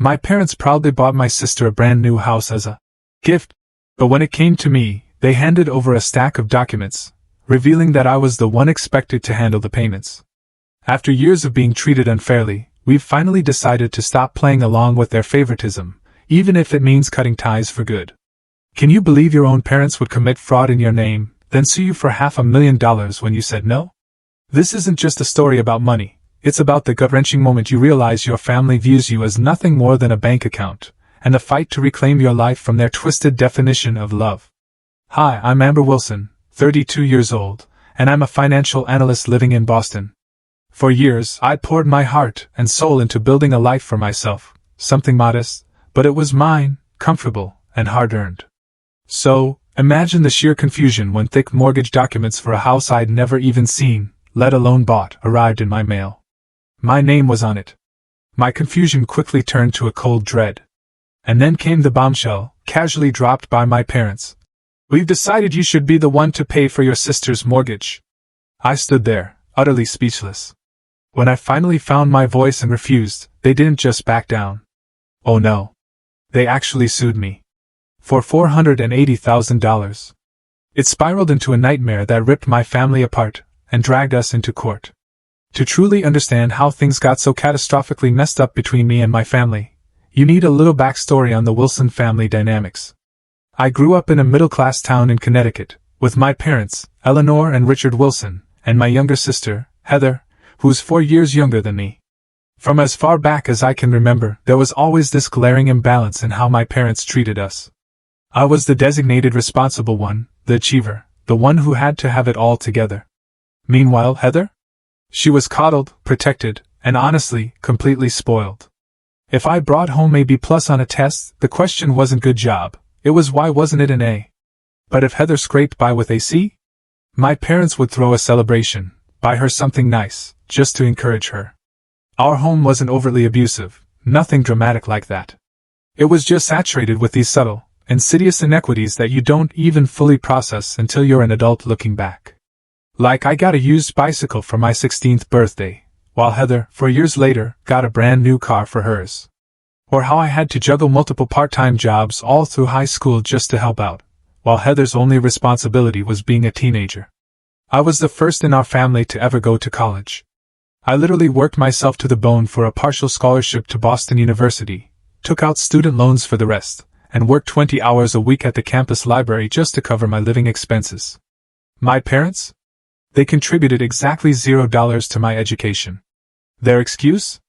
My parents proudly bought my sister a brand new house as a gift, but when it came to me, they handed over a stack of documents, revealing that I was the one expected to handle the payments. After years of being treated unfairly, we've finally decided to stop playing along with their favoritism, even if it means cutting ties for good. Can you believe your own parents would commit fraud in your name, then sue you for $500,000 when you said no? This isn't just a story about money, it's about the gut-wrenching moment you realize your family views you as nothing more than a bank account, and the fight to reclaim your life from their twisted definition of love. Hi, I'm Amber Wilson, 32 years old, and I'm a financial analyst living in Boston. For years, I poured my heart and soul into building a life for myself, something modest, but it was mine, comfortable, and hard-earned. So, imagine the sheer confusion when thick mortgage documents for a house I'd never even seen, let alone bought, arrived in my mail. My name was on it. My confusion quickly turned to a cold dread. And then came the bombshell, casually dropped by my parents. We've decided you should be the one to pay for your sister's mortgage. I stood there, utterly speechless. When I finally found my voice and refused, they didn't just back down. Oh no. They actually sued me. For $480,000. It spiraled into a nightmare that ripped my family apart and dragged us into court. To truly understand how things got so catastrophically messed up between me and my family, you need a little backstory on the Wilson family dynamics. I grew up in a middle-class town in Connecticut, with my parents, Eleanor and Richard Wilson, and my younger sister, Heather, who's 4 years younger than me. From as far back as I can remember, there was always this glaring imbalance in how my parents treated us. I was the designated responsible one, the achiever, the one who had to have it all together. Meanwhile, Heather? She was coddled, protected, and honestly, completely spoiled. If I brought home a B+ on a test, the question wasn't good job, it was why wasn't it an A? But if Heather scraped by with a C? My parents would throw a celebration, buy her something nice, just to encourage her. Our home wasn't overtly abusive, nothing dramatic like that. It was just saturated with these subtle, insidious inequities that you don't even fully process until you're an adult looking back. Like I got a used bicycle for my 16th birthday, while Heather, 4 years later, got a brand new car for hers. Or how I had to juggle multiple part-time jobs all through high school just to help out, while Heather's only responsibility was being a teenager. I was the first in our family to ever go to college. I literally worked myself to the bone for a partial scholarship to Boston University, took out student loans for the rest, and worked 20 hours a week at the campus library just to cover my living expenses. My parents? They contributed exactly $0 to my education. Their excuse?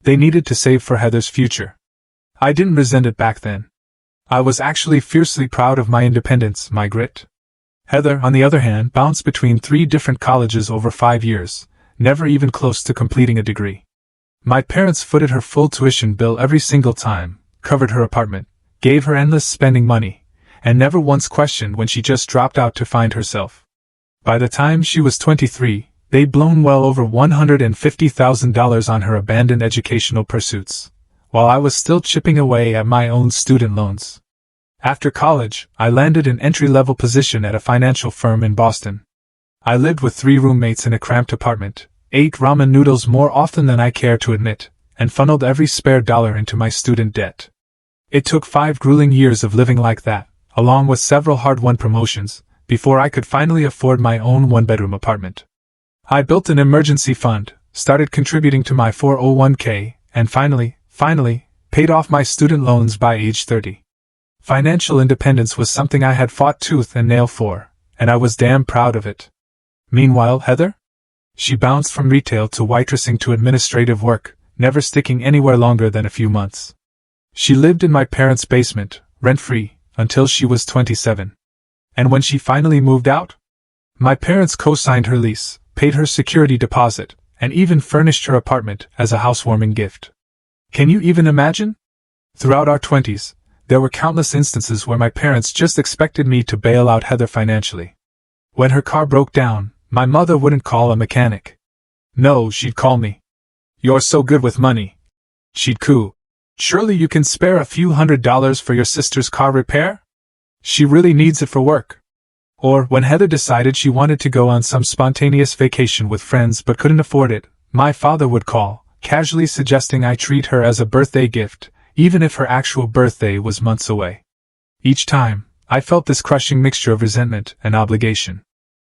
They needed to save for Heather's future. I didn't resent it back then. I was actually fiercely proud of my independence, my grit. Heather, on the other hand, bounced between 3 different colleges over 5 years, never even close to completing a degree. My parents footed her full tuition bill every single time, covered her apartment, gave her endless spending money, and never once questioned when she just dropped out to find herself. By the time she was 23, they'd blown well over $150,000 on her abandoned educational pursuits, while I was still chipping away at my own student loans. After college, I landed an entry-level position at a financial firm in Boston. I lived with 3 roommates in a cramped apartment, ate ramen noodles more often than I care to admit, and funneled every spare dollar into my student debt. It took 5 grueling years of living like that, along with several hard-won promotions, before I could finally afford my own 1-bedroom apartment. I built an emergency fund, started contributing to my 401k, and finally, paid off my student loans by age 30. Financial independence was something I had fought tooth and nail for, and I was damn proud of it. Meanwhile, Heather? She bounced from retail to waitressing to administrative work, never sticking anywhere longer than a few months. She lived in my parents' basement, rent-free, until she was 27. And when she finally moved out? My parents co-signed her lease, paid her security deposit, and even furnished her apartment as a housewarming gift. Can you even imagine? Throughout our 20s, there were countless instances where my parents just expected me to bail out Heather financially. When her car broke down, my mother wouldn't call a mechanic. No, she'd call me. "You're so good with money," she'd coo. "Surely you can spare a few $100s for your sister's car repair? She really needs it for work." Or, when Heather decided she wanted to go on some spontaneous vacation with friends but couldn't afford it, my father would call, casually suggesting I treat her as a birthday gift, even if her actual birthday was months away. Each time, I felt this crushing mixture of resentment and obligation.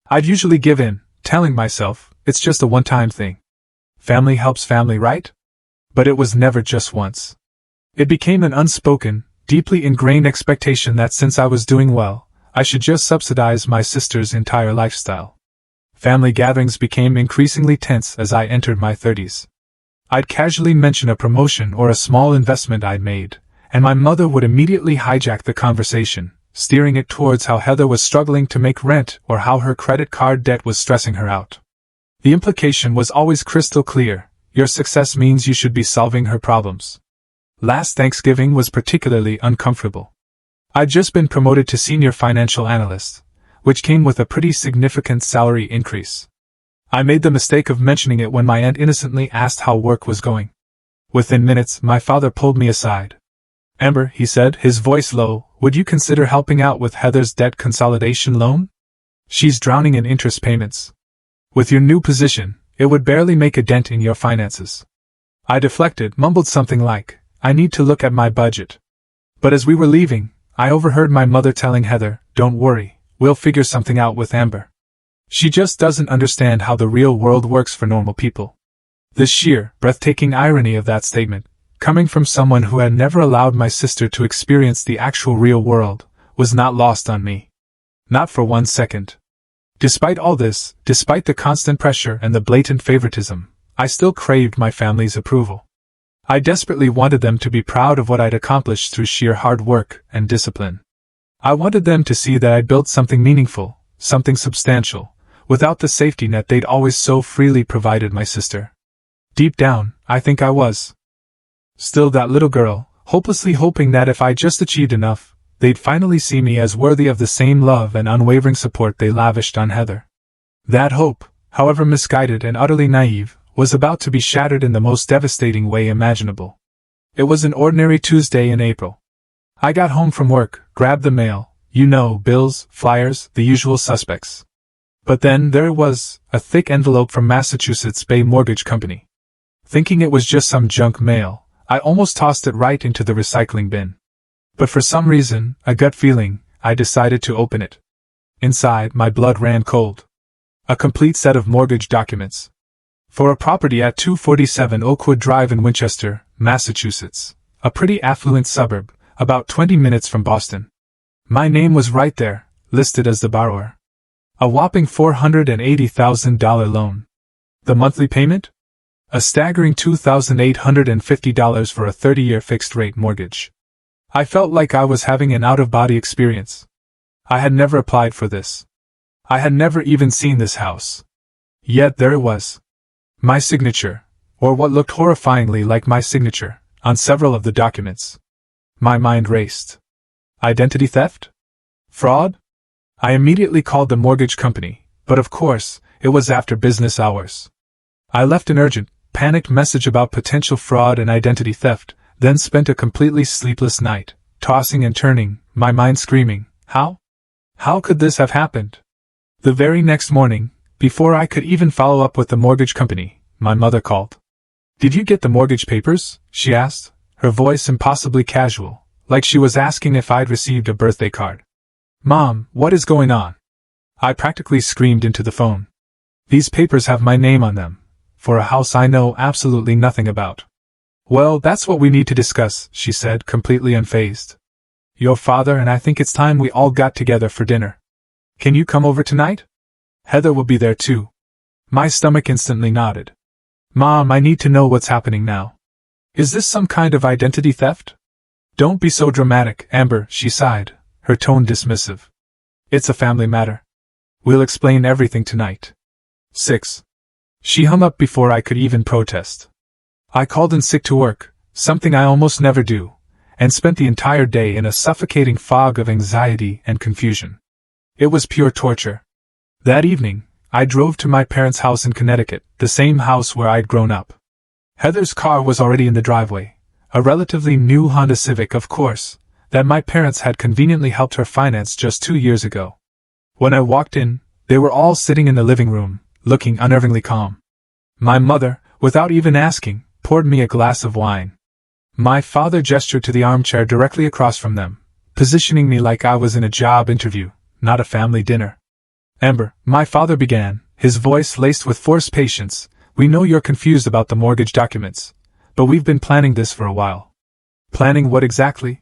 I'd usually give in, telling myself, it's just a one-time thing. Family helps family, right? But it was never just once. It became an unspoken, deeply ingrained expectation that since I was doing well, I should just subsidize my sister's entire lifestyle. Family gatherings became increasingly tense as I entered my 30s. I'd casually mention a promotion or a small investment I'd made, and my mother would immediately hijack the conversation, steering it towards how Heather was struggling to make rent or how her credit card debt was stressing her out. The implication was always crystal clear: your success means you should be solving her problems. Last Thanksgiving was particularly uncomfortable. I'd just been promoted to senior financial analyst, which came with a pretty significant salary increase. I made the mistake of mentioning it when my aunt innocently asked how work was going. Within minutes, my father pulled me aside. "Amber," he said, his voice low, "would you consider helping out with Heather's debt consolidation loan? She's drowning in interest payments. With your new position, it would barely make a dent in your finances." I deflected, mumbled something like, "I need to look at my budget." But as we were leaving, I overheard my mother telling Heather, "Don't worry, we'll figure something out with Amber. She just doesn't understand how the real world works for normal people." The sheer, breathtaking irony of that statement, coming from someone who had never allowed my sister to experience the actual real world, was not lost on me. Not for 1 second. Despite all this, despite the constant pressure and the blatant favoritism, I still craved my family's approval. I desperately wanted them to be proud of what I'd accomplished through sheer hard work and discipline. I wanted them to see that I'd built something meaningful, something substantial, without the safety net they'd always so freely provided my sister. Deep down, I think I was still that little girl, hopelessly hoping that if I just achieved enough, they'd finally see me as worthy of the same love and unwavering support they lavished on Heather. That hope, however misguided and utterly naive, was about to be shattered in the most devastating way imaginable. It was an ordinary Tuesday in April. I got home from work, grabbed the mail, bills, flyers, the usual suspects. But then there was a thick envelope from Massachusetts Bay Mortgage Company. Thinking it was just some junk mail, I almost tossed it right into the recycling bin. But for some reason, a gut feeling, I decided to open it. Inside, my blood ran cold. A complete set of mortgage documents. For a property at 247 Oakwood Drive in Winchester, Massachusetts, a pretty affluent suburb, about 20 minutes from Boston. My name was right there, listed as the borrower. A whopping $480,000 loan. The monthly payment? A staggering $2,850 for a 30-year fixed-rate mortgage. I felt like I was having an out-of-body experience. I had never applied for this. I had never even seen this house. Yet there it was. My signature, or what looked horrifyingly like my signature, on several of the documents. My mind raced. Identity theft? Fraud? I immediately called the mortgage company, but of course, it was after business hours. I left an urgent, panicked message about potential fraud and identity theft, then spent a completely sleepless night, tossing and turning, my mind screaming, how? How could this have happened? The very next morning, before I could even follow up with the mortgage company, my mother called. "Did you get the mortgage papers?" she asked, her voice impossibly casual, like she was asking if I'd received a birthday card. "Mom, what is going on?" I practically screamed into the phone. "These papers have my name on them, for a house I know absolutely nothing about." "Well, that's what we need to discuss," she said, completely unfazed. "Your father and I think it's time we all got together for dinner. Can you come over tonight? Heather will be there too." My stomach instantly nodded. "Mom, I need to know what's happening now. Is this some kind of identity theft?" "Don't be so dramatic, Amber," she sighed, her tone dismissive. "It's a family matter. We'll explain everything tonight." 6. She hung up before I could even protest. I called in sick to work, something I almost never do, and spent the entire day in a suffocating fog of anxiety and confusion. It was pure torture. That evening, I drove to my parents' house in Connecticut, the same house where I'd grown up. Heather's car was already in the driveway, a relatively new Honda Civic, of course, that my parents had conveniently helped her finance just 2 years ago. When I walked in, they were all sitting in the living room, looking unnervingly calm. My mother, without even asking, poured me a glass of wine. My father gestured to the armchair directly across from them, positioning me like I was in a job interview, not a family dinner. Amber, my father began, his voice laced with forced patience, we know you're confused about the mortgage documents, but we've been planning this for a while. Planning what exactly?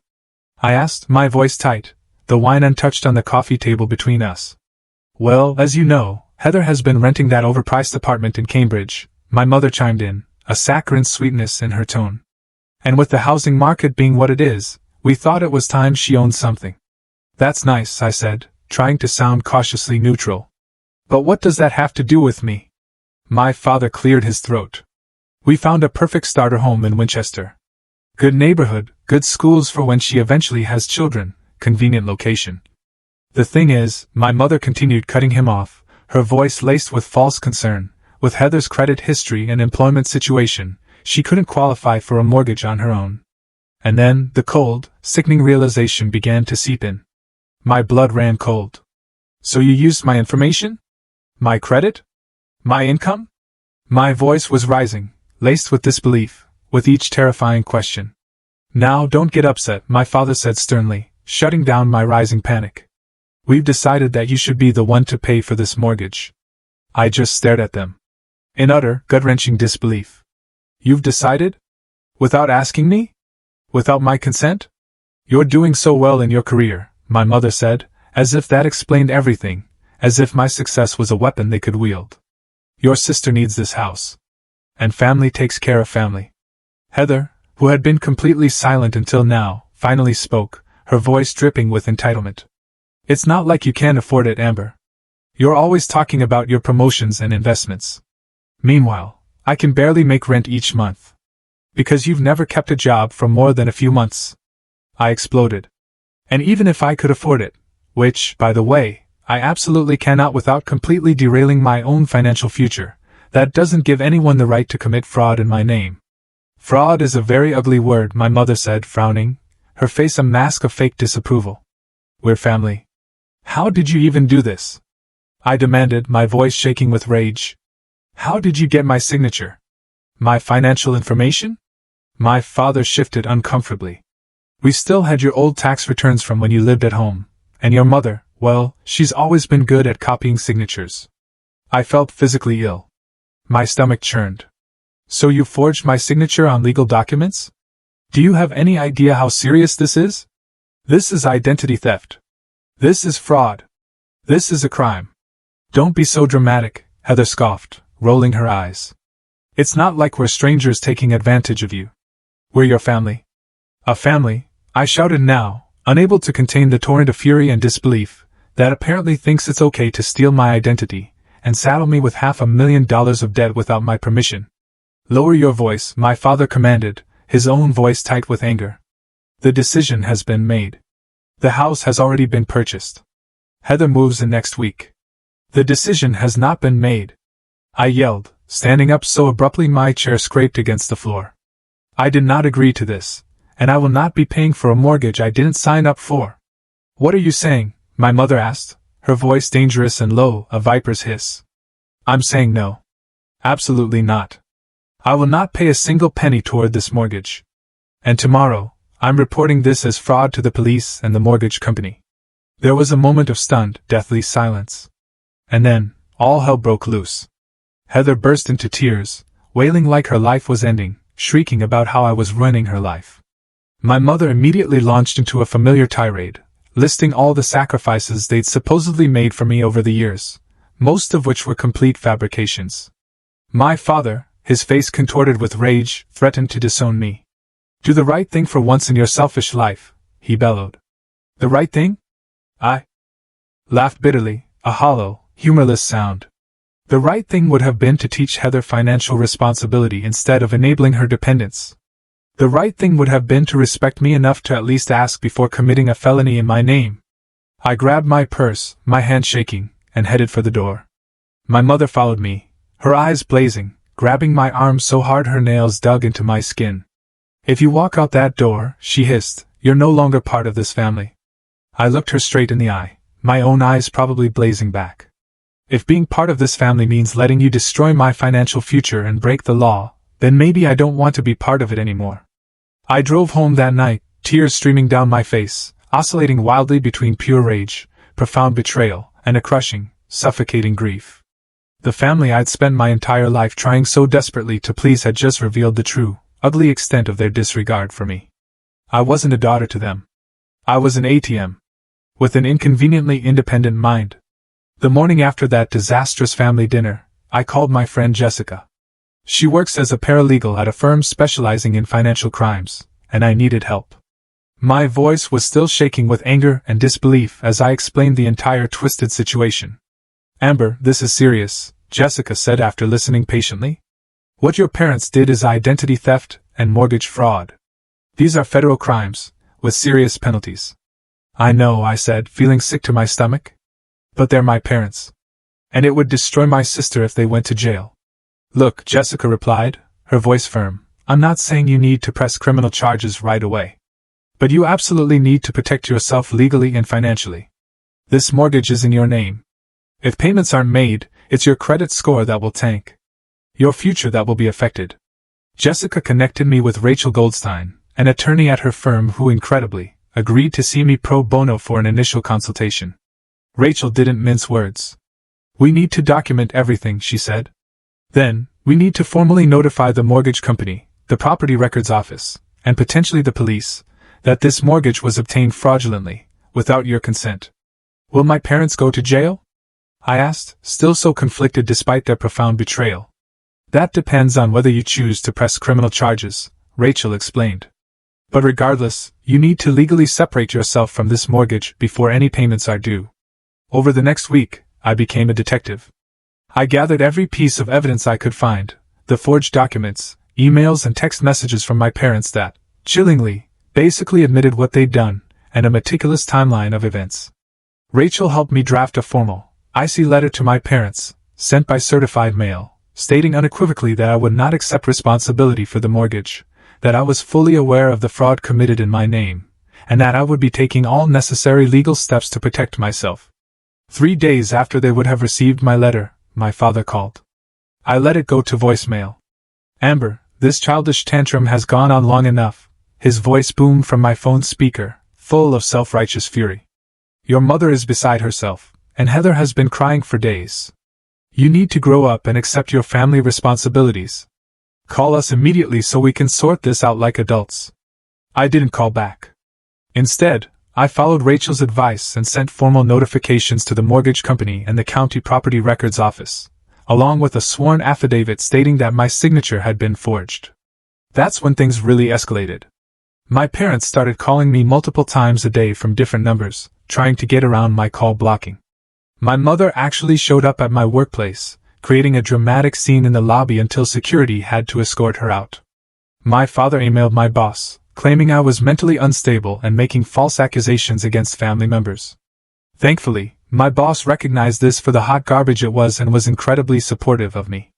I asked, my voice tight, the wine untouched on the coffee table between us. Well, as you know, Heather has been renting that overpriced apartment in Cambridge, my mother chimed in, a saccharine sweetness in her tone. And with the housing market being what it is, we thought it was time she owned something. That's nice, I said, trying to sound cautiously neutral. But what does that have to do with me? My father cleared his throat. We found a perfect starter home in Winchester. Good neighborhood, good schools for when she eventually has children, convenient location. The thing is, my mother continued cutting him off, her voice laced with false concern, with Heather's credit history and employment situation, she couldn't qualify for a mortgage on her own. And then, the cold, sickening realization began to seep in. My blood ran cold. So you used my information? My credit? My income? My voice was rising, laced with disbelief, with each terrifying question. Now don't get upset, my father said sternly, shutting down my rising panic. We've decided that you should be the one to pay for this mortgage. I just stared at them, in utter, gut-wrenching disbelief. You've decided? Without asking me? Without my consent? You're doing so well in your career, my mother said, as if that explained everything, as if my success was a weapon they could wield. Your sister needs this house. And family takes care of family. Heather, who had been completely silent until now, finally spoke, her voice dripping with entitlement. It's not like you can't afford it, Amber. You're always talking about your promotions and investments. Meanwhile, I can barely make rent each month. Because you've never kept a job for more than a few months. I exploded. And even if I could afford it, which, by the way, I absolutely cannot without completely derailing my own financial future, that doesn't give anyone the right to commit fraud in my name. Fraud is a very ugly word, my mother said, frowning, her face a mask of fake disapproval. We're family. How did you even do this? I demanded, my voice shaking with rage. How did you get my signature? My financial information? My father shifted uncomfortably. We still had your old tax returns from when you lived at home, and your mother, well, she's always been good at copying signatures. I felt physically ill. My stomach churned. So you forged my signature on legal documents? Do you have any idea how serious this is? This is identity theft. This is fraud. This is a crime. Don't be so dramatic, Heather scoffed, rolling her eyes. It's not like we're strangers taking advantage of you. We're your family. A family, I shouted now, unable to contain the torrent of fury and disbelief, that apparently thinks it's okay to steal my identity, and saddle me with $500,000 of debt without my permission. Lower your voice, my father commanded, his own voice tight with anger. The decision has been made. The house has already been purchased. Heather moves in next week. The decision has not been made. I yelled, standing up so abruptly my chair scraped against the floor. I did not agree to this, and I will not be paying for a mortgage I didn't sign up for. What are you saying? My mother asked, her voice dangerous and low, a viper's hiss. I'm saying no. Absolutely not. I will not pay a single penny toward this mortgage. And tomorrow, I'm reporting this as fraud to the police and the mortgage company. There was a moment of stunned, deathly silence. And then, all hell broke loose. Heather burst into tears, wailing like her life was ending, shrieking about how I was ruining her life. My mother immediately launched into a familiar tirade, listing all the sacrifices they'd supposedly made for me over the years, most of which were complete fabrications. My father, his face contorted with rage, threatened to disown me. Do the right thing for once in your selfish life, he bellowed. The right thing? I laughed bitterly, a hollow, humorless sound. The right thing would have been to teach Heather financial responsibility instead of enabling her dependence. The right thing would have been to respect me enough to at least ask before committing a felony in my name. I grabbed my purse, my hand shaking, and headed for the door. My mother followed me, her eyes blazing, grabbing my arm so hard her nails dug into my skin. If you walk out that door, she hissed, you're no longer part of this family. I looked her straight in the eye, my own eyes probably blazing back. If being part of this family means letting you destroy my financial future and break the law, then maybe I don't want to be part of it anymore. I drove home that night, tears streaming down my face, oscillating wildly between pure rage, profound betrayal, and a crushing, suffocating grief. The family I'd spent my entire life trying so desperately to please had just revealed the true, ugly extent of their disregard for me. I wasn't a daughter to them. I was an ATM. With an inconveniently independent mind. The morning after that disastrous family dinner, I called my friend Jessica. She works as a paralegal at a firm specializing in financial crimes, and I needed help. My voice was still shaking with anger and disbelief as I explained the entire twisted situation. "Amber, this is serious," Jessica said after listening patiently. "What your parents did is identity theft and mortgage fraud. These are federal crimes, with serious penalties." "I know," I said, feeling sick to my stomach. "But they're my parents. And it would destroy my sister if they went to jail." "Look," Jessica replied, her voice firm, "I'm not saying you need to press criminal charges right away. But you absolutely need to protect yourself legally and financially. This mortgage is in your name. If payments aren't made, it's your credit score that will tank. Your future that will be affected." Jessica connected me with Rachel Goldstein, an attorney at her firm who incredibly agreed to see me pro bono for an initial consultation. Rachel didn't mince words. "We need to document everything," she said. "Then, we need to formally notify the mortgage company, the property records office, and potentially the police, that this mortgage was obtained fraudulently, without your consent." "Will my parents go to jail?" I asked, still so conflicted despite their profound betrayal. "That depends on whether you choose to press criminal charges," Rachel explained. "But regardless, you need to legally separate yourself from this mortgage before any payments are due." Over the next week, I became a detective. I gathered every piece of evidence I could find, the forged documents, emails and text messages from my parents that, chillingly, basically admitted what they'd done, and a meticulous timeline of events. Rachel helped me draft a formal, icy letter to my parents, sent by certified mail, stating unequivocally that I would not accept responsibility for the mortgage, that I was fully aware of the fraud committed in my name, and that I would be taking all necessary legal steps to protect myself. 3 days after they would have received my letter, my father called. I let it go to voicemail. "Amber, this childish tantrum has gone on long enough," his voice boomed from my phone speaker, full of self-righteous fury. "Your mother is beside herself, and Heather has been crying for days. You need to grow up and accept your family responsibilities. Call us immediately so we can sort this out like adults." I didn't call back. Instead, I followed Rachel's advice and sent formal notifications to the mortgage company and the county property records office, along with a sworn affidavit stating that my signature had been forged. That's when things really escalated. My parents started calling me multiple times a day from different numbers, trying to get around my call blocking. My mother actually showed up at my workplace, creating a dramatic scene in the lobby until security had to escort her out. My father emailed my boss, claiming I was mentally unstable and making false accusations against family members. Thankfully, my boss recognized this for the hot garbage it was and was incredibly supportive of me.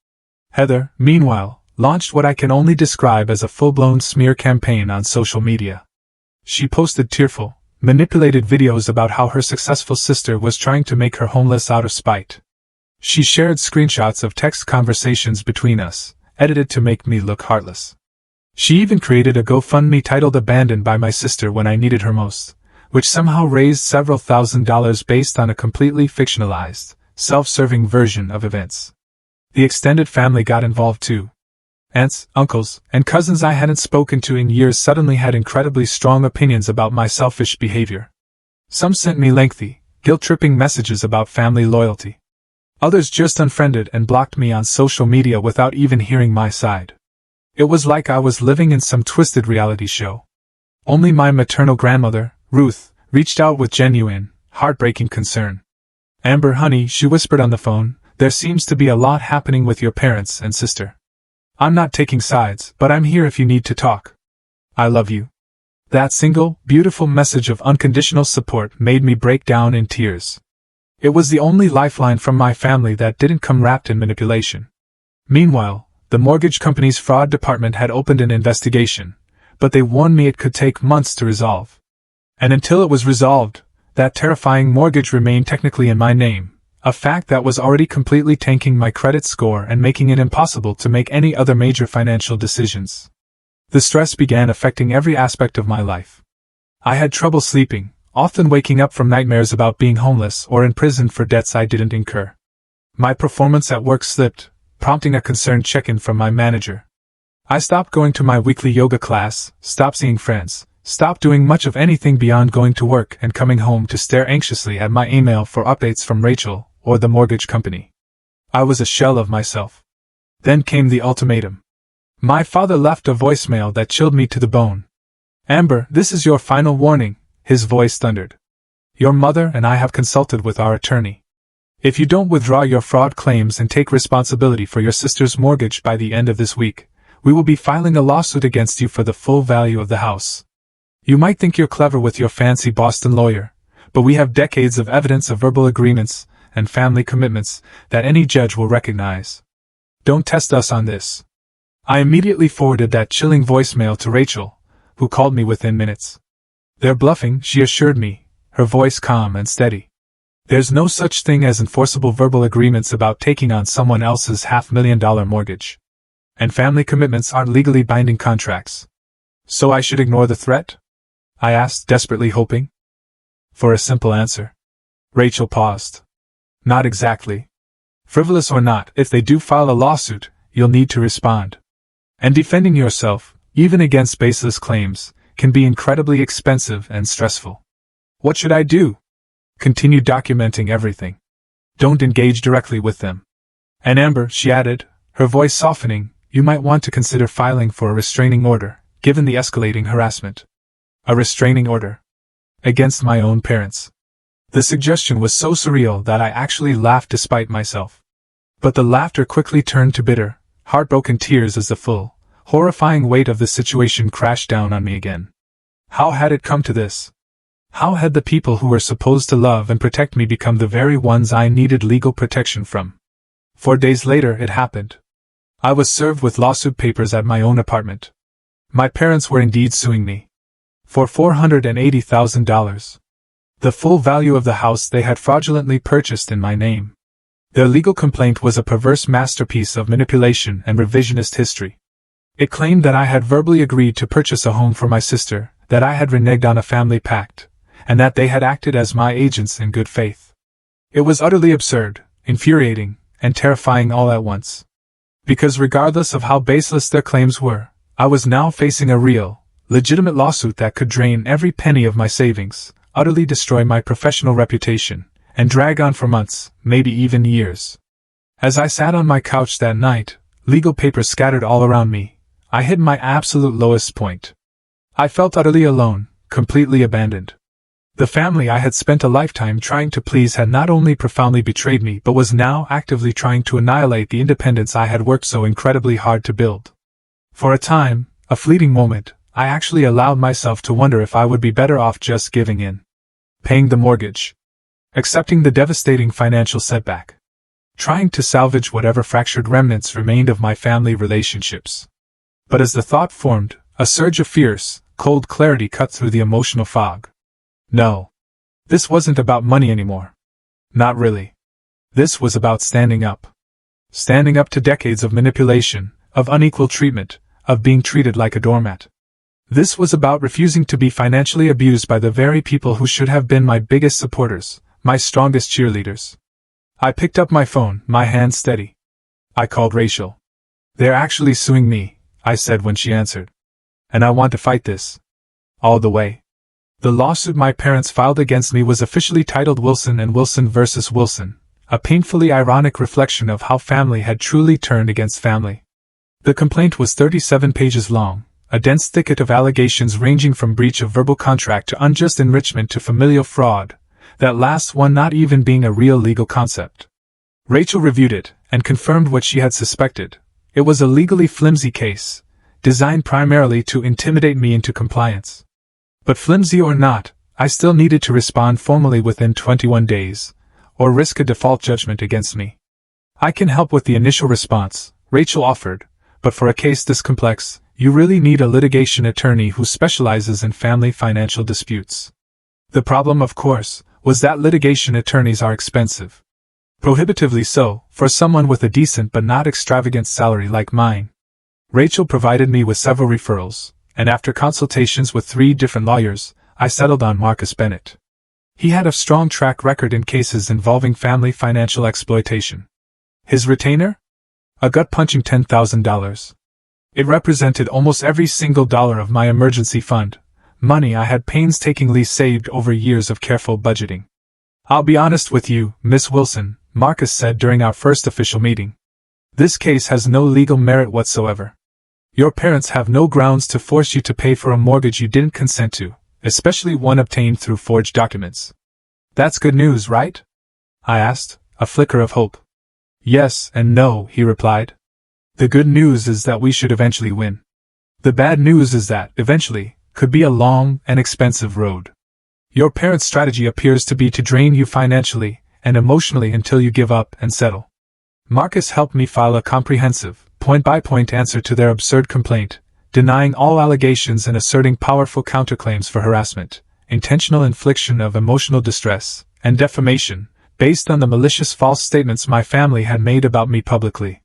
Heather, meanwhile, launched what I can only describe as a full-blown smear campaign on social media. She posted tearful, manipulated videos about how her successful sister was trying to make her homeless out of spite. She shared screenshots of text conversations between us, edited to make me look heartless. She even created a GoFundMe titled "Abandoned by My Sister When I Needed Her Most," which somehow raised several $1,000s based on a completely fictionalized, self-serving version of events. The extended family got involved too. Aunts, uncles, and cousins I hadn't spoken to in years suddenly had incredibly strong opinions about my selfish behavior. Some sent me lengthy, guilt-tripping messages about family loyalty. Others just unfriended and blocked me on social media without even hearing my side. It was like I was living in some twisted reality show. Only my maternal grandmother, Ruth, reached out with genuine, heartbreaking concern. "Amber, honey," she whispered on the phone, "there seems to be a lot happening with your parents and sister. I'm not taking sides, but I'm here if you need to talk. I love you." That single, beautiful message of unconditional support made me break down in tears. It was the only lifeline from my family that didn't come wrapped in manipulation. Meanwhile, the mortgage company's fraud department had opened an investigation, but they warned me it could take months to resolve. And until it was resolved, that terrifying mortgage remained technically in my name, a fact that was already completely tanking my credit score and making it impossible to make any other major financial decisions. The stress began affecting every aspect of my life. I had trouble sleeping, often waking up from nightmares about being homeless or in prison for debts I didn't incur. My performance at work slipped, prompting a concerned check-in from my manager. I stopped going to my weekly yoga class, stopped seeing friends, stopped doing much of anything beyond going to work and coming home to stare anxiously at my email for updates from Rachel or the mortgage company. I was a shell of myself. Then came the ultimatum. My father left a voicemail that chilled me to the bone. "Amber, this is your final warning," his voice thundered. "Your mother and I have consulted with our attorney. If you don't withdraw your fraud claims and take responsibility for your sister's mortgage by the end of this week, we will be filing a lawsuit against you for the full value of the house. You might think you're clever with your fancy Boston lawyer, but we have decades of evidence of verbal agreements and family commitments that any judge will recognize. Don't test us on this." I immediately forwarded that chilling voicemail to Rachel, who called me within minutes. "They're bluffing," she assured me, her voice calm and steady. "There's no such thing as enforceable verbal agreements about taking on someone else's $500,000 mortgage. And family commitments aren't legally binding contracts. So I should ignore the threat?" I asked, desperately hoping for a simple answer. Rachel paused. "Not exactly. Frivolous or not, if they do file a lawsuit, you'll need to respond. And defending yourself, even against baseless claims, can be incredibly expensive and stressful. What should I do?" "Continue documenting everything. Don't engage directly with them. And Amber," she added, her voice softening, "you might want to consider filing for a restraining order, given the escalating harassment." A restraining order? Against my own parents. The suggestion was so surreal that I actually laughed despite myself. But the laughter quickly turned to bitter, heartbroken tears as the full, horrifying weight of the situation crashed down on me again. How had it come to this? How had the people who were supposed to love and protect me become the very ones I needed legal protection from? 4 days later it happened. I was served with lawsuit papers at my own apartment. My parents were indeed suing me. For $480,000. The full value of the house they had fraudulently purchased in my name. Their legal complaint was a perverse masterpiece of manipulation and revisionist history. It claimed that I had verbally agreed to purchase a home for my sister, that I had reneged on a family pact, and that they had acted as my agents in good faith. It was utterly absurd, infuriating, and terrifying all at once. Because regardless of how baseless their claims were, I was now facing a real, legitimate lawsuit that could drain every penny of my savings, utterly destroy my professional reputation, and drag on for months, maybe even years. As I sat on my couch that night, legal papers scattered all around me, I hit my absolute lowest point. I felt utterly alone, completely abandoned. The family I had spent a lifetime trying to please had not only profoundly betrayed me but was now actively trying to annihilate the independence I had worked so incredibly hard to build. For a time, a fleeting moment, I actually allowed myself to wonder if I would be better off just giving in. Paying the mortgage. Accepting the devastating financial setback. Trying to salvage whatever fractured remnants remained of my family relationships. But as the thought formed, a surge of fierce, cold clarity cut through the emotional fog. No. This wasn't about money anymore. Not really. This was about standing up. Standing up to decades of manipulation, of unequal treatment, of being treated like a doormat. This was about refusing to be financially abused by the very people who should have been my biggest supporters, my strongest cheerleaders. I picked up my phone, my hand steady. I called Rachel. "They're actually suing me," I said when she answered. "And I want to fight this. All the way." The lawsuit my parents filed against me was officially titled Wilson and Wilson vs. Wilson, a painfully ironic reflection of how family had truly turned against family. The complaint was 37 pages long, a dense thicket of allegations ranging from breach of verbal contract to unjust enrichment to familial fraud, that last one not even being a real legal concept. Rachel reviewed it, and confirmed what she had suspected. It was a legally flimsy case, designed primarily to intimidate me into compliance. But flimsy or not, I still needed to respond formally within 21 days, or risk a default judgment against me. "I can help with the initial response," Rachel offered, "but for a case this complex, you really need a litigation attorney who specializes in family financial disputes." The problem, of course, was that litigation attorneys are expensive. Prohibitively so, for someone with a decent but not extravagant salary like mine. Rachel provided me with several referrals, and after consultations with 3 different lawyers, I settled on Marcus Bennett. He had a strong track record in cases involving family financial exploitation. His retainer? A gut-punching $10,000. It represented almost every single dollar of my emergency fund, money I had painstakingly saved over years of careful budgeting. "I'll be honest with you, Miss Wilson," Marcus said during our first official meeting. "This case has no legal merit whatsoever. Your parents have no grounds to force you to pay for a mortgage you didn't consent to, especially one obtained through forged documents." "That's good news, right?" I asked, a flicker of hope. "Yes and no," he replied. "The good news is that we should eventually win. The bad news is that, eventually, could be a long and expensive road. Your parents' strategy appears to be to drain you financially and emotionally until you give up and settle." Marcus helped me file a comprehensive, point-by-point answer to their absurd complaint, denying all allegations and asserting powerful counterclaims for harassment, intentional infliction of emotional distress, and defamation, based on the malicious false statements my family had made about me publicly.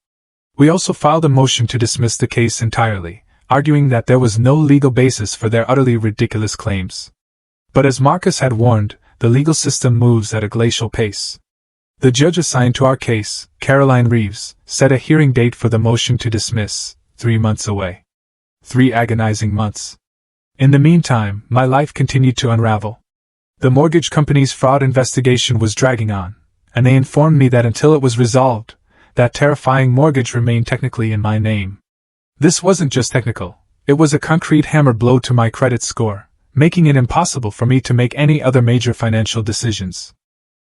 We also filed a motion to dismiss the case entirely, arguing that there was no legal basis for their utterly ridiculous claims. But as Marcus had warned, the legal system moves at a glacial pace. The judge assigned to our case, Caroline Reeves, set a hearing date for the motion to dismiss, 3 months away. 3 agonizing months. In the meantime, my life continued to unravel. The mortgage company's fraud investigation was dragging on, and they informed me that until it was resolved, that terrifying mortgage remained technically in my name. This wasn't just technical, it was a concrete hammer blow to my credit score, making it impossible for me to make any other major financial decisions.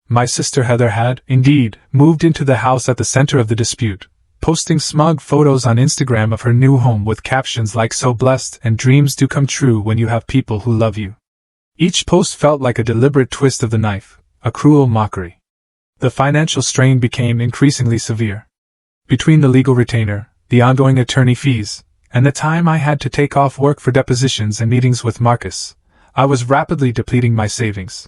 My sister Heather had, indeed, moved into the house at the center of the dispute, posting smug photos on Instagram of her new home with captions like "So blessed" and "Dreams do come true when you have people who love you." Each post felt like a deliberate twist of the knife, a cruel mockery. The financial strain became increasingly severe. Between the legal retainer, the ongoing attorney fees, and the time I had to take off work for depositions and meetings with Marcus, I was rapidly depleting my savings.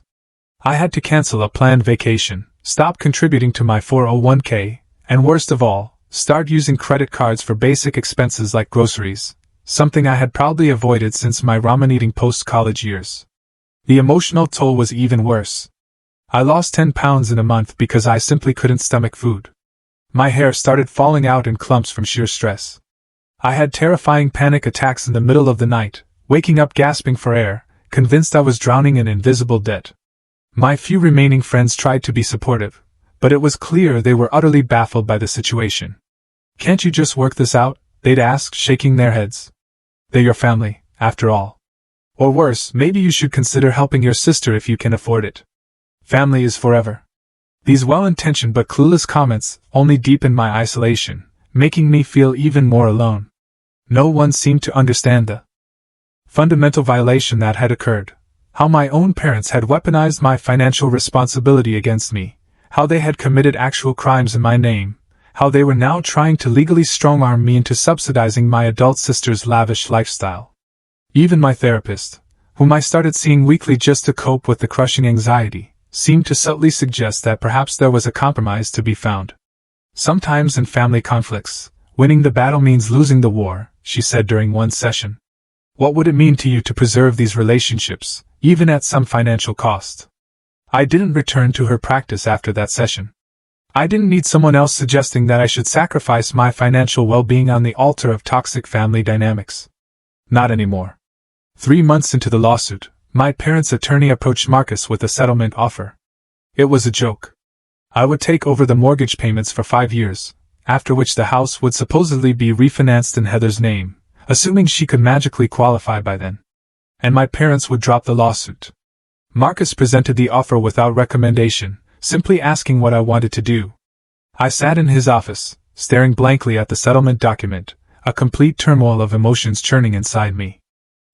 I had to cancel a planned vacation, stop contributing to my 401k, and worst of all, start using credit cards for basic expenses like groceries, something I had proudly avoided since my ramen-eating post-college years. The emotional toll was even worse. I lost 10 pounds in a month because I simply couldn't stomach food. My hair started falling out in clumps from sheer stress. I had terrifying panic attacks in the middle of the night, waking up gasping for air, convinced I was drowning in invisible debt. My few remaining friends tried to be supportive, but it was clear they were utterly baffled by the situation. "Can't you just work this out?" they'd ask, shaking their heads. "They're your family, after all. Or worse, maybe you should consider helping your sister if you can afford it. Family is forever." These well-intentioned but clueless comments only deepened my isolation, making me feel even more alone. No one seemed to understand the fundamental violation that had occurred, how my own parents had weaponized my financial responsibility against me, how they had committed actual crimes in my name, how they were now trying to legally strong-arm me into subsidizing my adult sister's lavish lifestyle. Even my therapist, whom I started seeing weekly just to cope with the crushing anxiety, seemed to subtly suggest that perhaps there was a compromise to be found. "Sometimes in family conflicts, winning the battle means losing the war," she said during one session. "What would it mean to you to preserve these relationships, even at some financial cost?" I didn't return to her practice after that session. I didn't need someone else suggesting that I should sacrifice my financial well-being on the altar of toxic family dynamics. Not anymore. 3 months into the lawsuit, my parents' attorney approached Marcus with a settlement offer. It was a joke. I would take over the mortgage payments for 5 years, after which the house would supposedly be refinanced in Heather's name, assuming she could magically qualify by then. And my parents would drop the lawsuit. Marcus presented the offer without recommendation, simply asking what I wanted to do. I sat in his office, staring blankly at the settlement document, a complete turmoil of emotions churning inside me.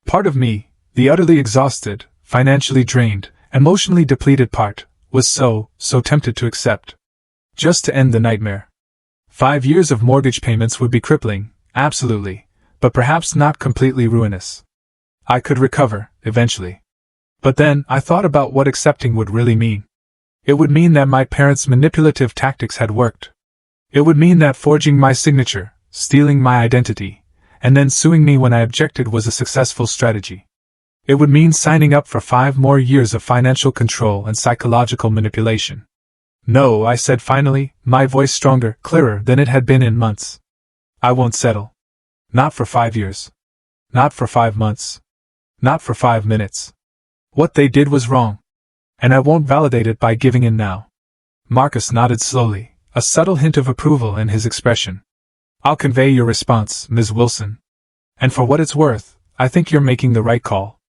Part of me, the utterly exhausted, financially drained, emotionally depleted part, was so tempted to accept. Just to end the nightmare. 5 years of mortgage payments would be crippling, absolutely, but perhaps not completely ruinous. I could recover, eventually. But then, I thought about what accepting would really mean. It would mean that my parents' manipulative tactics had worked. It would mean that forging my signature, stealing my identity, and then suing me when I objected was a successful strategy. It would mean signing up for 5 more years of financial control and psychological manipulation. No, I said finally, my voice stronger, clearer than it had been in months. I won't settle. Not for 5 years. Not for 5 months. Not for 5 minutes. What they did was wrong. And I won't validate it by giving in now. Marcus nodded slowly, a subtle hint of approval in his expression. I'll convey your response, Ms. Wilson. And for what it's worth, I think you're making the right call.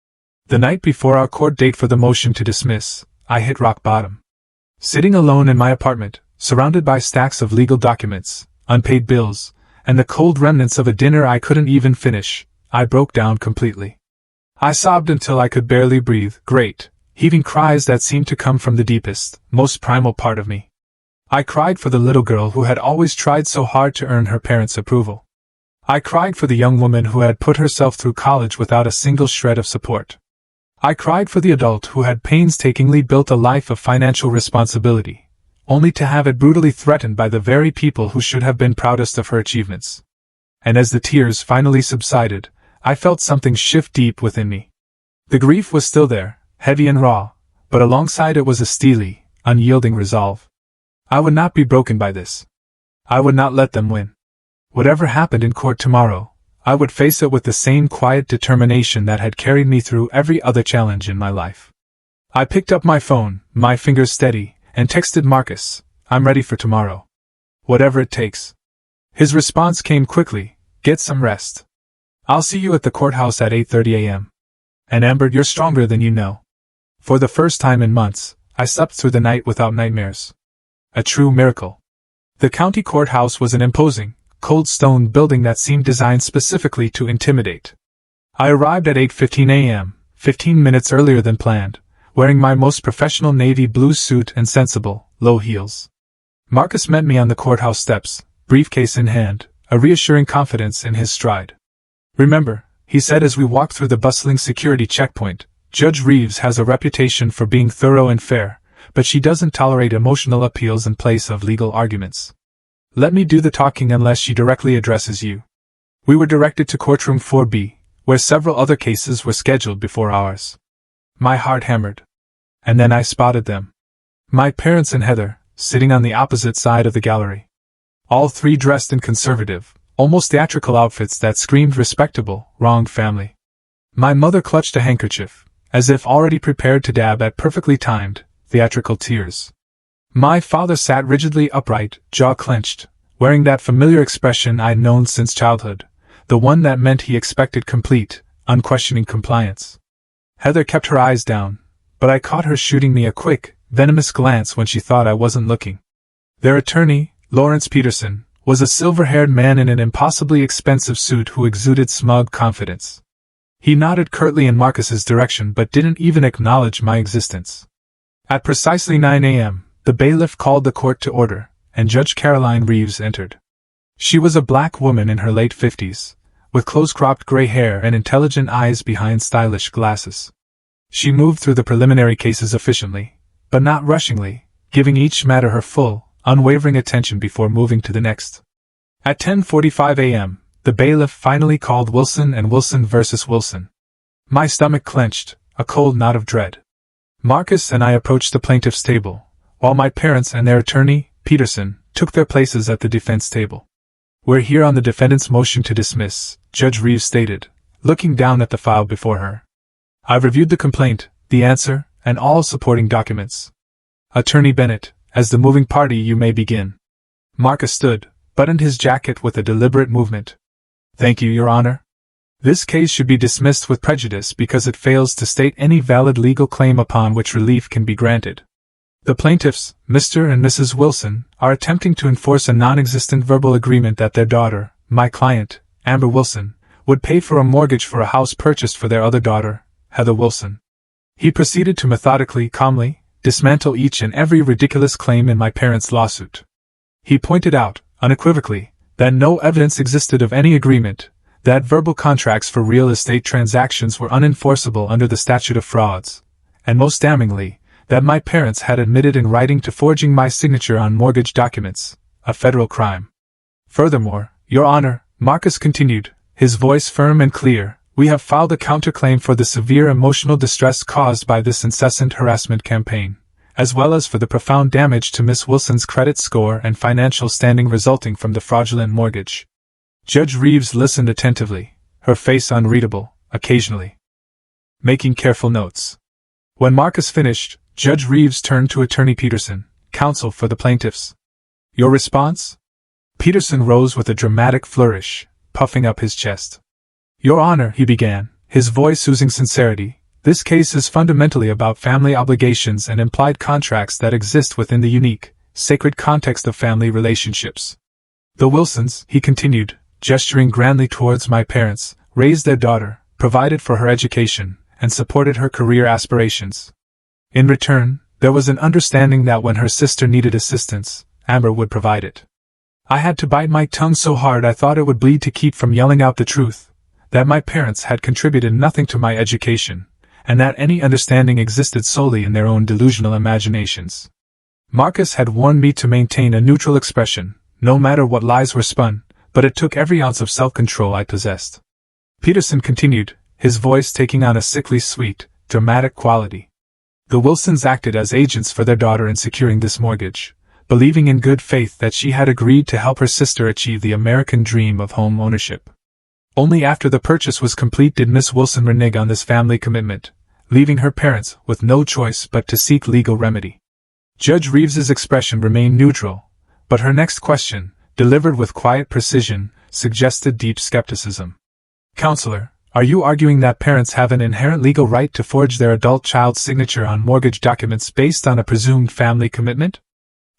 The night before our court date for the motion to dismiss, I hit rock bottom. Sitting alone in my apartment, surrounded by stacks of legal documents, unpaid bills, and the cold remnants of a dinner I couldn't even finish, I broke down completely. I sobbed until I could barely breathe, great, heaving cries that seemed to come from the deepest, most primal part of me. I cried for the little girl who had always tried so hard to earn her parents' approval. I cried for the young woman who had put herself through college without a single shred of support. I cried for the adult who had painstakingly built a life of financial responsibility, only to have it brutally threatened by the very people who should have been proudest of her achievements. And as the tears finally subsided, I felt something shift deep within me. The grief was still there, heavy and raw, but alongside it was a steely, unyielding resolve. I would not be broken by this. I would not let them win. Whatever happened in court tomorrow, I would face it with the same quiet determination that had carried me through every other challenge in my life. I picked up my phone, my fingers steady, and texted Marcus, I'm ready for tomorrow. Whatever it takes. His response came quickly, get some rest. I'll see you at the courthouse at 8:30 a.m. And Amber, you're stronger than you know. For the first time in months, I slept through the night without nightmares. A true miracle. The county courthouse was an imposing, cold stone building that seemed designed specifically to intimidate. I arrived at 8:15 a.m., 15 minutes earlier than planned, wearing my most professional navy blue suit and sensible, low heels. Marcus met me on the courthouse steps, briefcase in hand, a reassuring confidence in his stride. Remember, he said as we walked through the bustling security checkpoint, Judge Reeves has a reputation for being thorough and fair, but she doesn't tolerate emotional appeals in place of legal arguments. Let me do the talking unless she directly addresses you. We were directed to courtroom 4B, where several other cases were scheduled before ours. My heart hammered. And then I spotted them. My parents and Heather, sitting on the opposite side of the gallery. All 3 dressed in conservative, almost theatrical outfits that screamed respectable, wronged family. My mother clutched a handkerchief, as if already prepared to dab at perfectly timed, theatrical tears. My father sat rigidly upright, jaw clenched, wearing that familiar expression I'd known since childhood, the one that meant he expected complete, unquestioning compliance. Heather kept her eyes down, but I caught her shooting me a quick, venomous glance when she thought I wasn't looking. Their attorney, Lawrence Peterson, was a silver-haired man in an impossibly expensive suit who exuded smug confidence. He nodded curtly in Marcus's direction but didn't even acknowledge my existence. At precisely 9 a.m., the bailiff called the court to order, and Judge Caroline Reeves entered. She was a black woman in her late 50s, with close-cropped gray hair and intelligent eyes behind stylish glasses. She moved through the preliminary cases efficiently, but not rushingly, giving each matter her full, unwavering attention before moving to the next. At 10:45 a.m., the bailiff finally called Wilson and Wilson versus Wilson. My stomach clenched, a cold knot of dread. Marcus and I approached the plaintiff's table, while my parents and their attorney, Peterson, took their places at the defense table. We're here on the defendant's motion to dismiss, Judge Reeves stated, looking down at the file before her. I've reviewed the complaint, the answer, and all supporting documents. Attorney Bennett, as the moving party you may begin. Marcus stood, buttoned his jacket with a deliberate movement. Thank you, Your Honor. This case should be dismissed with prejudice because it fails to state any valid legal claim upon which relief can be granted. The plaintiffs, Mr. and Mrs. Wilson, are attempting to enforce a non-existent verbal agreement that their daughter, my client, Amber Wilson, would pay for a mortgage for a house purchased for their other daughter, Heather Wilson. He proceeded to methodically, calmly, dismantle each and every ridiculous claim in my parents' lawsuit. He pointed out, unequivocally, that no evidence existed of any agreement, that verbal contracts for real estate transactions were unenforceable under the statute of frauds, and most damningly, that my parents had admitted in writing to forging my signature on mortgage documents, a federal crime. Furthermore, Your Honor, Marcus continued, his voice firm and clear, "we have filed a counterclaim for the severe emotional distress caused by this incessant harassment campaign, as well as for the profound damage to Miss Wilson's credit score and financial standing resulting from the fraudulent mortgage." Judge Reeves listened attentively, her face unreadable, occasionally making careful notes. When Marcus finished, Judge Reeves turned to Attorney Peterson, counsel for the plaintiffs. "Your response?" Peterson rose with a dramatic flourish, puffing up his chest. "Your Honor," he began, his voice oozing sincerity, "this case is fundamentally about family obligations and implied contracts that exist within the unique, sacred context of family relationships. The Wilsons," he continued, gesturing grandly towards my parents, "raised their daughter, provided for her education, and supported her career aspirations. In return, there was an understanding that when her sister needed assistance, Amber would provide it. I had to bite my tongue so hard I thought it would bleed to keep from yelling out the truth, that my parents had contributed nothing to my education, and that any understanding existed solely in their own delusional imaginations. Marcus had warned me to maintain a neutral expression, no matter what lies were spun, but it took every ounce of self-control I possessed." Peterson continued, his voice taking on a sickly sweet, dramatic quality. "The Wilsons acted as agents for their daughter in securing this mortgage, believing in good faith that she had agreed to help her sister achieve the American dream of home ownership. Only after the purchase was complete did Miss Wilson renege on this family commitment, leaving her parents with no choice but to seek legal remedy." Judge Reeves's expression remained neutral, but her next question, delivered with quiet precision, suggested deep skepticism. "Counselor, are you arguing that parents have an inherent legal right to forge their adult child's signature on mortgage documents based on a presumed family commitment?"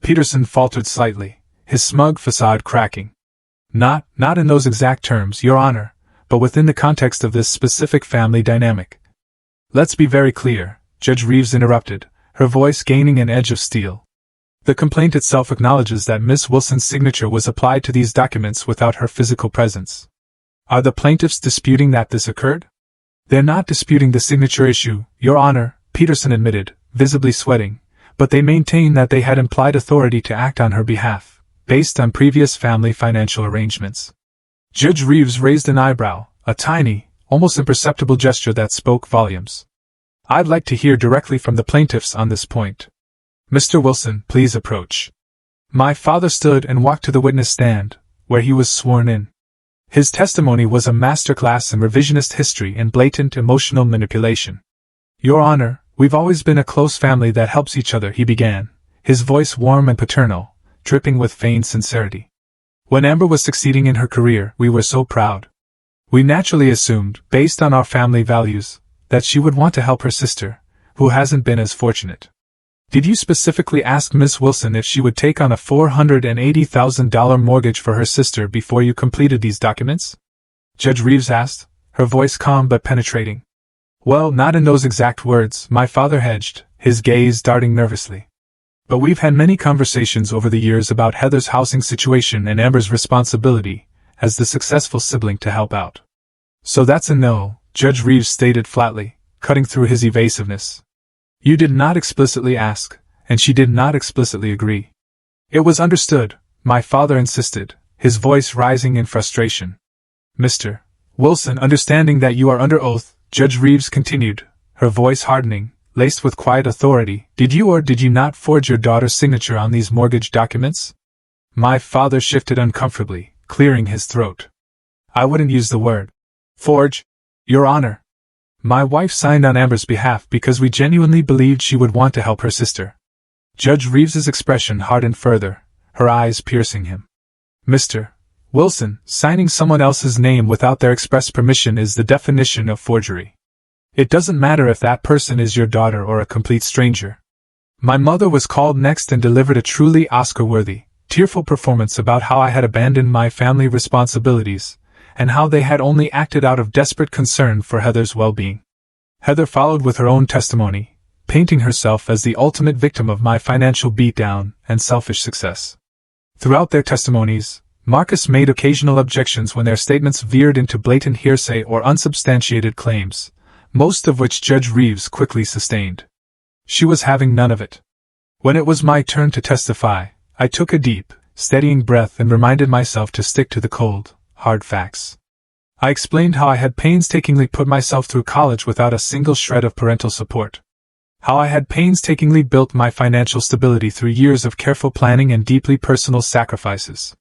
Peterson faltered slightly, his smug facade cracking. Not in those exact terms, Your Honor, but within the context of this specific family dynamic." "Let's be very clear," Judge Reeves interrupted, her voice gaining an edge of steel. "The complaint itself acknowledges that Miss Wilson's signature was applied to these documents without her physical presence. Are the plaintiffs disputing that this occurred?" "They're not disputing the signature issue, Your Honor," Peterson admitted, visibly sweating, "but they maintain that they had implied authority to act on her behalf, based on previous family financial arrangements." Judge Reeves raised an eyebrow, a tiny, almost imperceptible gesture that spoke volumes. "I'd like to hear directly from the plaintiffs on this point. Mr. Wilson, please approach." My father stood and walked to the witness stand, where he was sworn in. His testimony was a masterclass in revisionist history and blatant emotional manipulation. "Your Honor, we've always been a close family that helps each other," he began, his voice warm and paternal, dripping with feigned sincerity. "When Amber was succeeding in her career, we were so proud. We naturally assumed, based on our family values, that she would want to help her sister, who hasn't been as fortunate." "Did you specifically ask Miss Wilson if she would take on a $480,000 mortgage for her sister before you completed these documents?" Judge Reeves asked, her voice calm but penetrating. "Well, not in those exact words," my father hedged, his gaze darting nervously. "But we've had many conversations over the years about Heather's housing situation and Amber's responsibility, as the successful sibling, to help out. So that's a no," Judge Reeves stated flatly, cutting through his evasiveness. "You did not explicitly ask, and she did not explicitly agree." "It was understood," my father insisted, his voice rising in frustration. "Mr. Wilson, understanding that you are under oath," Judge Reeves continued, her voice hardening, laced with quiet authority, "did you or did you not forge your daughter's signature on these mortgage documents?" My father shifted uncomfortably, clearing his throat. "I wouldn't use the word forge, Your Honor. My wife signed on Amber's behalf because we genuinely believed she would want to help her sister." Judge Reeves's expression hardened further, her eyes piercing him. "Mr. Wilson, signing someone else's name without their express permission is the definition of forgery. It doesn't matter if that person is your daughter or a complete stranger." My mother was called next and delivered a truly Oscar-worthy, tearful performance about how I had abandoned my family responsibilities, and how they had only acted out of desperate concern for Heather's well-being. Heather followed with her own testimony, painting herself as the ultimate victim of my financial beatdown and selfish success. Throughout their testimonies, Marcus made occasional objections when their statements veered into blatant hearsay or unsubstantiated claims, most of which Judge Reeves quickly sustained. She was having none of it. When it was my turn to testify, I took a deep, steadying breath and reminded myself to stick to the cold, hard facts. I explained how I had painstakingly put myself through college without a single shred of parental support. How I had painstakingly built my financial stability through years of careful planning and deeply personal sacrifices.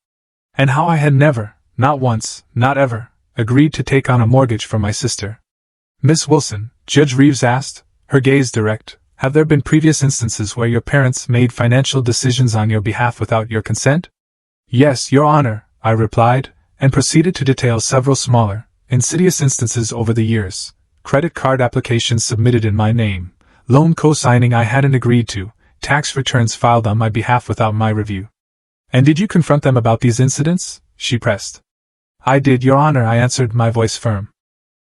And how I had never, not once, not ever, agreed to take on a mortgage for my sister. Miss Wilson, Judge Reeves asked, her gaze direct, have there been previous instances where your parents made financial decisions on your behalf without your consent? Yes, Your Honor, I replied, and proceeded to detail several smaller, insidious instances over the years. Credit card applications submitted in my name, loan co-signing I hadn't agreed to, tax returns filed on my behalf without my review. And did you confront them about these incidents? She pressed. I did, Your Honor, I answered, my voice firm.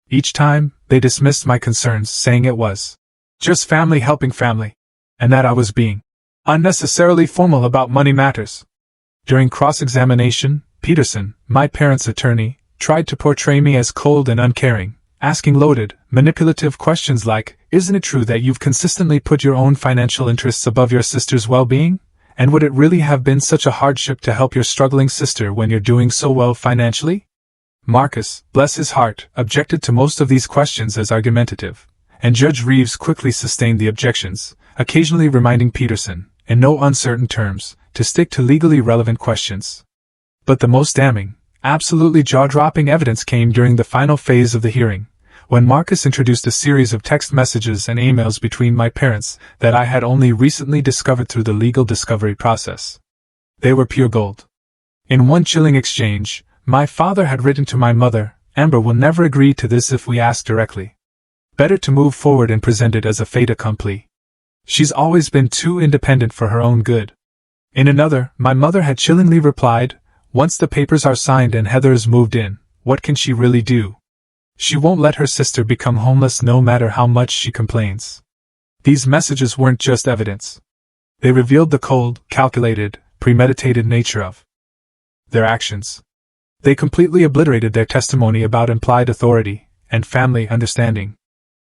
Each time, they dismissed my concerns, saying it was just family helping family, and that I was being unnecessarily formal about money matters. During cross-examination, Peterson, my parents' attorney, tried to portray me as cold and uncaring, asking loaded, manipulative questions like, isn't it true that you've consistently put your own financial interests above your sister's well-being? And would it really have been such a hardship to help your struggling sister when you're doing so well financially? Marcus, bless his heart, objected to most of these questions as argumentative, and Judge Reeves quickly sustained the objections, occasionally reminding Peterson, in no uncertain terms, to stick to legally relevant questions. But the most damning, absolutely jaw-dropping evidence came during the final phase of the hearing, when Marcus introduced a series of text messages and emails between my parents that I had only recently discovered through the legal discovery process. They were pure gold. In one chilling exchange, my father had written to my mother, Amber will never agree to this if we ask directly. Better to move forward and present it as a fait accompli. She's always been too independent for her own good. In another, my mother had chillingly replied, once the papers are signed and Heather is moved in, what can she really do? She won't let her sister become homeless no matter how much she complains. These messages weren't just evidence. They revealed the cold, calculated, premeditated nature of their actions. They completely obliterated their testimony about implied authority and family understanding.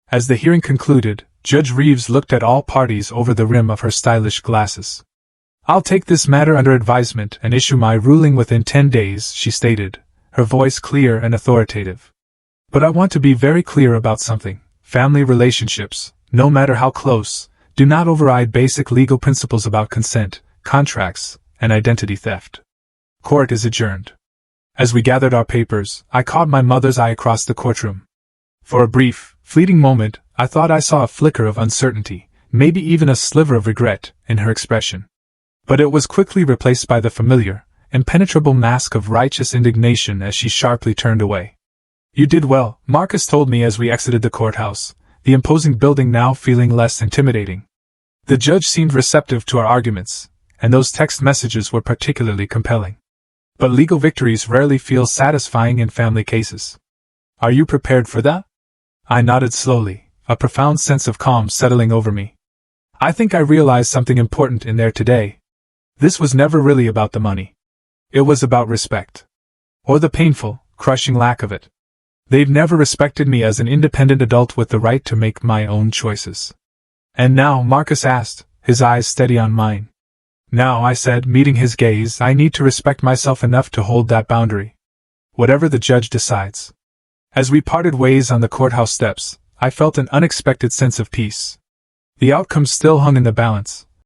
As the hearing concluded, Judge Reeves looked at all parties over the rim of her stylish glasses. I'll take this matter under advisement and issue my ruling within 10 days, she stated, her voice clear and authoritative. But I want to be very clear about something. Family relationships, no matter how close, do not override basic legal principles about consent, contracts, and identity theft. Court is adjourned. As we gathered our papers, I caught my mother's eye across the courtroom. For a brief, fleeting moment, I thought I saw a flicker of uncertainty, maybe even a sliver of regret, in her expression. But it was quickly replaced by the familiar, impenetrable mask of righteous indignation as she sharply turned away. You did well, Marcus told me as we exited the courthouse, the imposing building now feeling less intimidating. The judge seemed receptive to our arguments, and those text messages were particularly compelling. But legal victories rarely feel satisfying in family cases. Are you prepared for that? I nodded slowly, a profound sense of calm settling over me. I think I realized something important in there today. This was never really about the money. It was about respect. Or the painful, crushing lack of it. They've never respected me as an independent adult with the right to make my own choices. And now, Marcus asked, his eyes steady on mine. Now, I said, meeting his gaze, I need to respect myself enough to hold that boundary. Whatever the judge decides. As we parted ways on the courthouse steps, I felt an unexpected sense of peace. The outcome still hung in the balance,